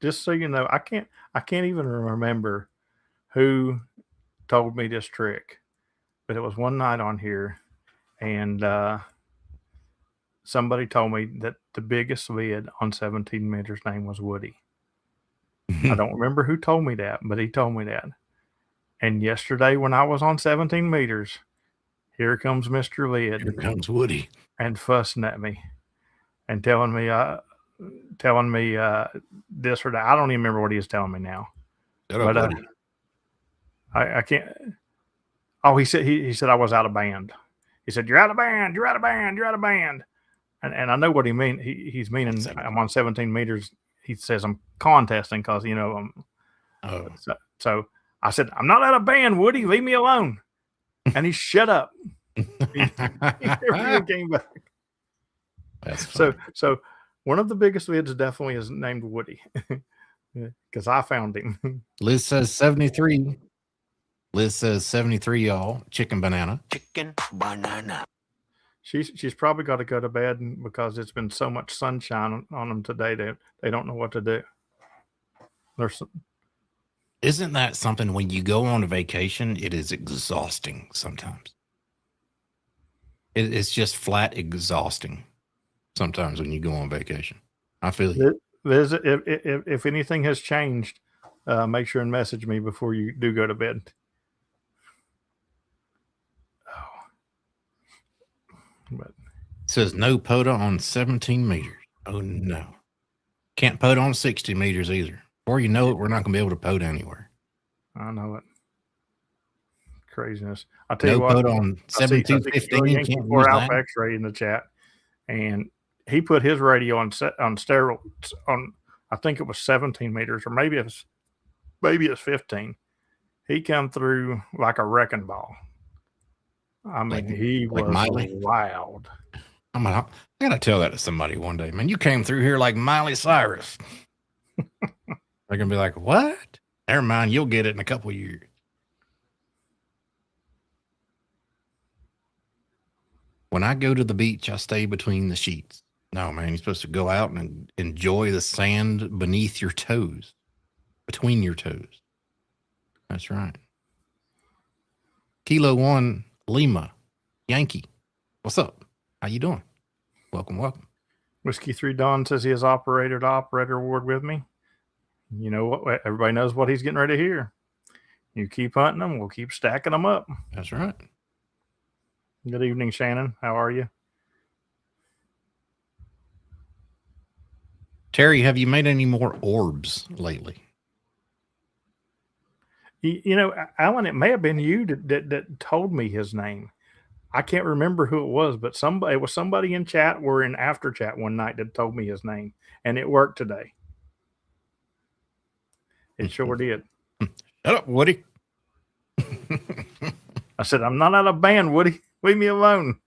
just so you know, I can't even remember who told me this trick, but it was one night on here, and somebody told me that the biggest lid on 17 meters name was Woody. I don't remember who told me that, but he told me that. And yesterday when I was on 17 meters, here comes Mr. Lid. Here comes Woody. And fussing at me and telling me this or that. I don't even remember what he was telling me now. But I can't. Oh, he said I was out of band. He said, "You're out of band. You're out of band. You're out of band." And I know what he means. He's meaning I'm on 17 meters. He says I'm contesting because So I said, "I'm not out of band, Woody. Leave me alone." And he shut up. He never came back. That's funny. So one of the biggest lids definitely is named Woody because I found him. Liz says 73. Liz says 73, y'all. Chicken banana. She's probably got to go to bed because it's been so much sunshine on them today that they don't know what to do. Isn't that something when you go on a vacation, it is exhausting sometimes. It's just flat exhausting sometimes when you go on vacation. I feel you. Liz, if anything has changed, make sure and message me before you do go to bed. But it says no POTA on 17 meters. Oh, no. Can't POTA on 60 meters either. Before you know it, we're not going to be able to POTA anywhere. I know it. Craziness. I'll tell you what. POTA on 7215. Can't use Alpha X-ray in the chat. And he put his radio on steroids on, I think it was 17 meters, or maybe it's 15. He come through like a wrecking ball. I mean, he was wild. I gotta tell that to somebody one day, man. You came through here like Miley Cyrus. They're gonna be like, "What?" Never mind, you'll get it in a couple of years. When I go to the beach, I stay between the sheets. No, man, you're supposed to go out and enjoy the sand beneath your toes, between your toes. That's right. Kilo 1 Lima, Yankee. What's up? How you doing? Welcome, welcome. Whiskey 3 Don says he has operator to operator award with me. You know what? Everybody knows what he's getting ready to hear. You keep hunting them, we'll keep stacking them up. That's right. Good evening, Shannon. How are you? Terry, have you made any more orbs lately? You know, Alan, it may have been you that told me his name. I can't remember who it was, but it was somebody in chat or in after chat one night that told me his name, and it worked today. It sure did. Shut up, Woody. I said, I'm not out of band, Woody. Leave me alone.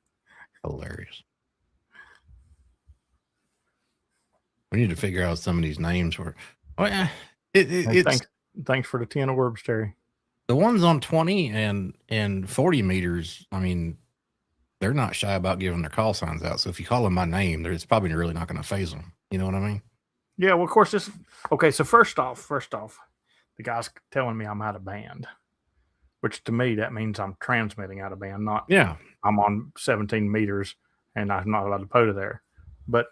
Hilarious. We need to figure out some of these names. Well, it's thanks for the 10 orbs, Terry. The ones on 20 and 40 meters. I mean, they're not shy about giving their call signs out. So if you call them by name, it's probably really not going to phase them. You know what I mean? Yeah. Well, of course, okay. So first off, the guy's telling me I'm out of band, which to me that means I'm transmitting out of band. Not I'm on 17 meters and I'm not allowed to POTA there. But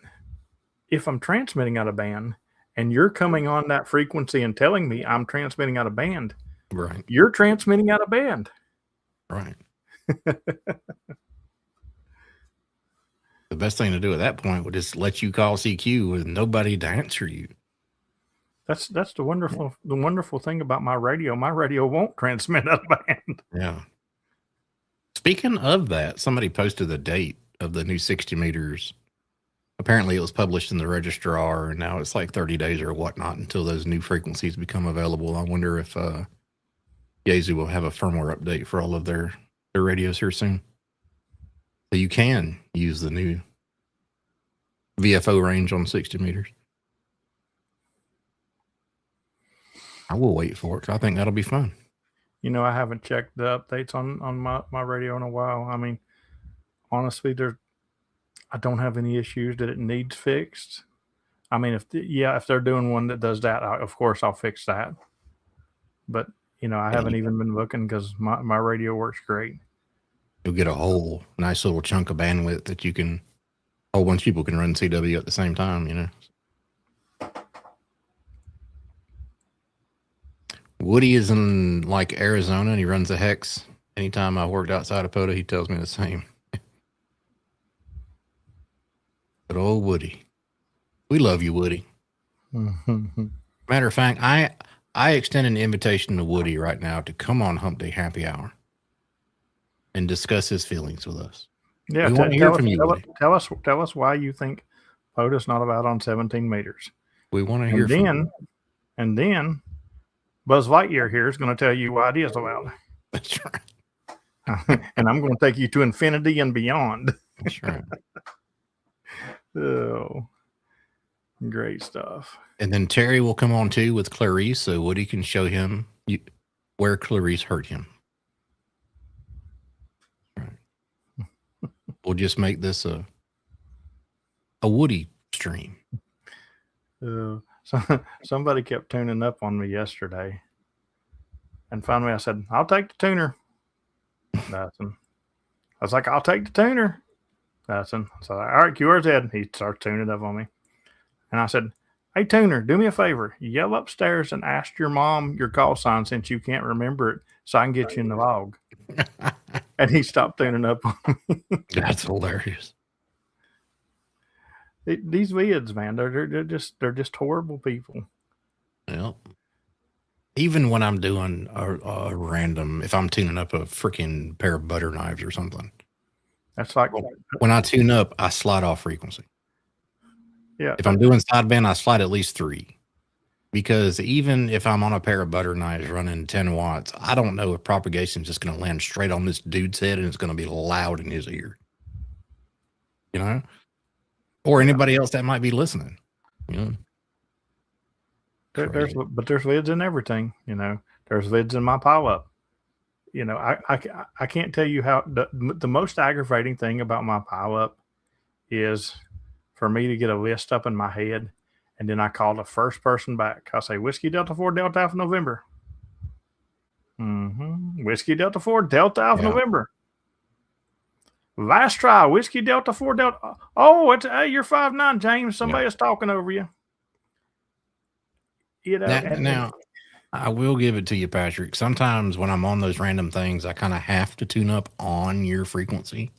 if I'm transmitting out of band and you're coming on that frequency and telling me I'm transmitting out of band, right? You're transmitting out of band, right? The best thing to do at that point would just let you call CQ with nobody to answer you. That's the wonderful thing about my radio. My radio won't transmit out of band. Yeah. Speaking of that, somebody posted the date of the new 60 meters. Apparently it was published in the registrar, and now it's like 30 days or whatnot until those new frequencies become available. I wonder if Yaesu will have a firmware update for all of their radios here soon. So you can use the new VFO range on 60 meters. I will wait for it. I think that'll be fun. You know, I haven't checked the updates on my radio in a while. I mean, honestly, I don't have any issues that it needs fixed. I mean, if they're doing one that does that, of course I'll fix that. But you know, I haven't even been looking because my radio works great. You'll get a whole nice little chunk of bandwidth that a whole bunch of people can run CW at the same time, you know. Woody is in like Arizona and he runs a hex. Anytime I worked outside of POTA, he tells me the same. But old Woody. We love you, Woody. Matter of fact, I extend an invitation to Woody right now to come on Hump Day Happy Hour and discuss his feelings with us. Yeah, we want to hear from you, Woody. Tell us why you think POTA's not about on 17 meters. We want to hear from you. And then Buzz Lightyear here is going to tell you why it is allowed. That's right. And I'm going to take you to infinity and beyond. That's right. Oh, great stuff. And then Terry will come on too with Clarice, so Woody can show him where Clarice hurt him. Right. We'll just make this a Woody stream. Somebody kept tuning up on me yesterday, and finally I said, "I'll take the tuner." That's him. I was like, "I'll take the tuner." That's him. So, all right, QRZ. He starts tuning up on me, and I said, "Hey, tuner, do me a favor. Yell upstairs and ask your mom your call sign since you can't remember it, so I can get you in the log." And he stopped tuning up on me. That's hilarious. These vids, man, they're just horrible people. Well, even when I'm doing a random, if I'm tuning up a freaking pair of butter knives or something, that's like when I tune up, I slide off frequency. Yeah. If I'm doing sideband, I slide at least 3, because even if I'm on a pair of butter knives running 10 watts, I don't know if propagation is just going to land straight on this dude's head and it's going to be loud in his ear, you know, or anybody else that might be listening, you know. there's lids in everything. There's lids in my pile up. I can't tell you how the most aggravating thing about my pile up is for me to get a list up in my head, and then I call the first person back. I say Whiskey Delta 4 Delta Alpha November. Whiskey Delta 4 Delta Alpha November. Last try, Whiskey Delta 4 Delta. Oh, hey, you're 5'9", James. Somebody is talking over you. Now, I will give it to you, Patrick. Sometimes when I'm on those random things, I kind of have to tune up on your frequency.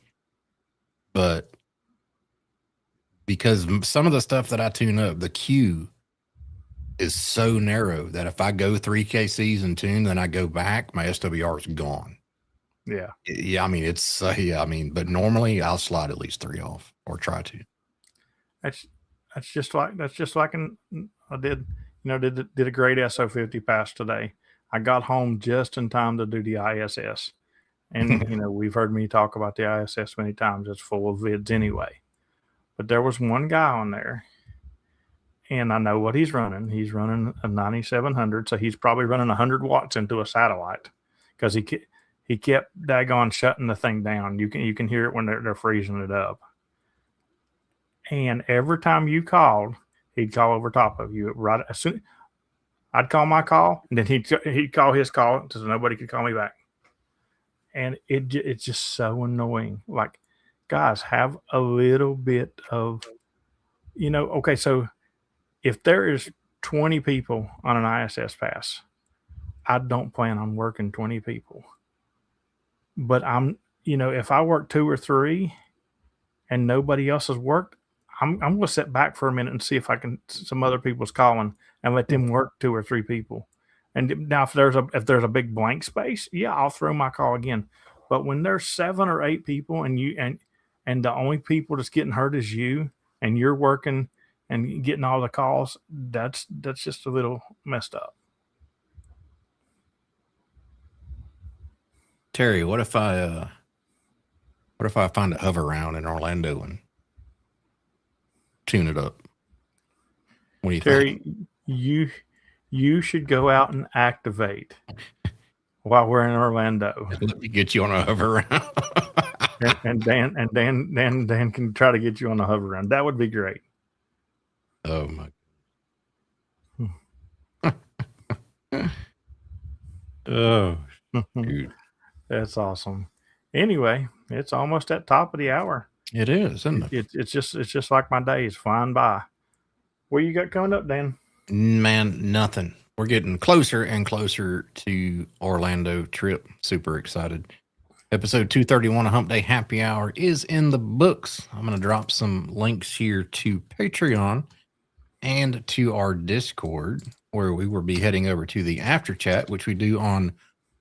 But because some of the stuff that I tune up, the queue is so narrow that if I go 3 KCs in tune, then I go back, my SWR is gone. Yeah. Yeah. I mean, but normally I'll slide at least 3 off or try to. That's just like I did a great SO50 pass today. I got home just in time to do the ISS. And, we've heard me talk about the ISS many times. It's full of vids anyway. But there was one guy on there, and I know what he's running. He's running a 9700, so he's probably running 100 watts into a satellite because he kept daggone shutting the thing down. You can hear it when they're freezing it up. And every time you called, he'd call over top of you. Right as soon, I'd call my call, and then he'd call his call so nobody could call me back. And it's just so annoying. Like, guys, have a little bit of, okay, so if there is 20 people on an ISS pass, I don't plan on working 20 people. But if I work 2 or 3 and nobody else has worked, I'm going to sit back for a minute and see if some other people's calling and let them work 2 or 3 people. And now if there's a big blank space, yeah, I'll throw my call again. But when there's 7 or 8 people and the only people that's getting hurt is you, and you're working and getting all the calls, that's just a little messed up. Terry, what if I find a hover round in Orlando and tune it up? What do you Terry, think? You should go out and activate while we're in Orlando. Let me get you on a hover round. and Dan can try to get you on the hover round. That would be great. Oh my. Oh, dude. That's awesome. Anyway, it's almost at top of the hour. It is, isn't it? It's just like my days flying by. What you got coming up, Dan? Man, nothing. We're getting closer and closer to Orlando trip. Super excited. Episode 231 of Hump Day Happy Hour is in the books. I'm going to drop some links here to Patreon and to our Discord, where we will be heading over to the after chat, which we do on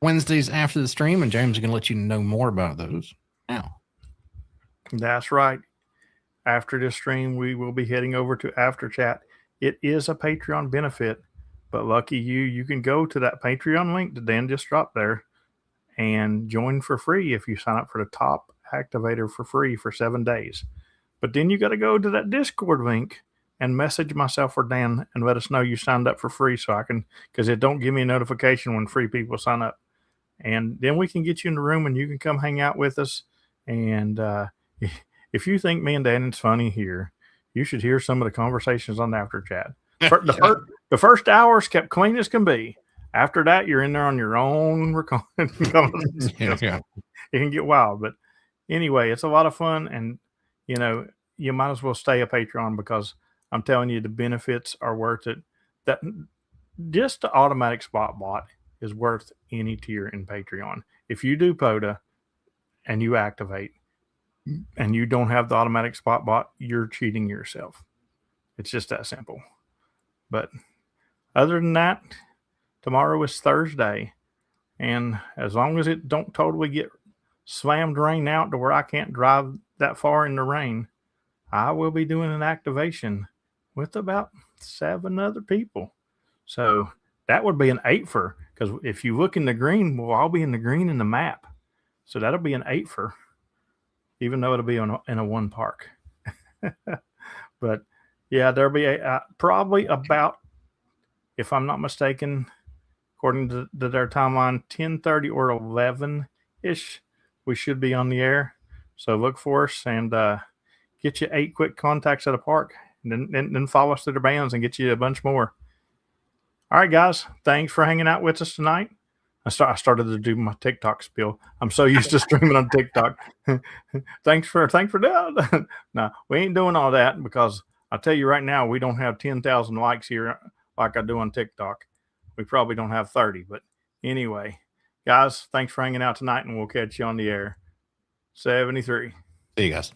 Wednesdays after the stream. And James is going to let you know more about those now. That's right. After this stream, we will be heading over to after chat. It is a Patreon benefit, but lucky you can go to that Patreon link that Dan just dropped there and join for free if you sign up for the top activator for free for 7 days. But then you got to go to that Discord link and message myself or Dan and let us know you signed up for free, so I can, because it don't give me a notification when free people sign up. And then we can get you in the room and you can come hang out with us. And if you think me and Dan is funny here, you should hear some of the conversations on the after chat. The first hours kept clean as can be. After that, you're in there on your own. Yeah. It can get wild. But anyway, it's a lot of fun. And, you might as well stay a Patreon, because I'm telling you, the benefits are worth it. That just the automatic spot bot is worth any tier in Patreon. If you do POTA and you activate and you don't have the automatic spot bot, you're cheating yourself. It's just that simple. But other than that, tomorrow is Thursday, and as long as it don't totally get slammed rain out to where I can't drive that far in the rain, I will be doing an activation with about 7 other people. So that would be an 8-fer, because if you look in the green, we'll all be in the green in the map. So that'll be an 8-fer, even though it'll be in a 1 park. But yeah, there'll be probably about if I'm not mistaken, according to their timeline, 10:30 or 11-ish, we should be on the air. So look for us and get you 8 quick contacts at a park. And then follow us to the bands and get you a bunch more. All right, guys. Thanks for hanging out with us tonight. I started to do my TikTok spiel. I'm so used to streaming on TikTok. thanks for that. No, we ain't doing all that because I'll tell you right now, we don't have 10,000 likes here like I do on TikTok. We probably don't have 30, but anyway, guys, thanks for hanging out tonight, and we'll catch you on the air. 73. See you guys.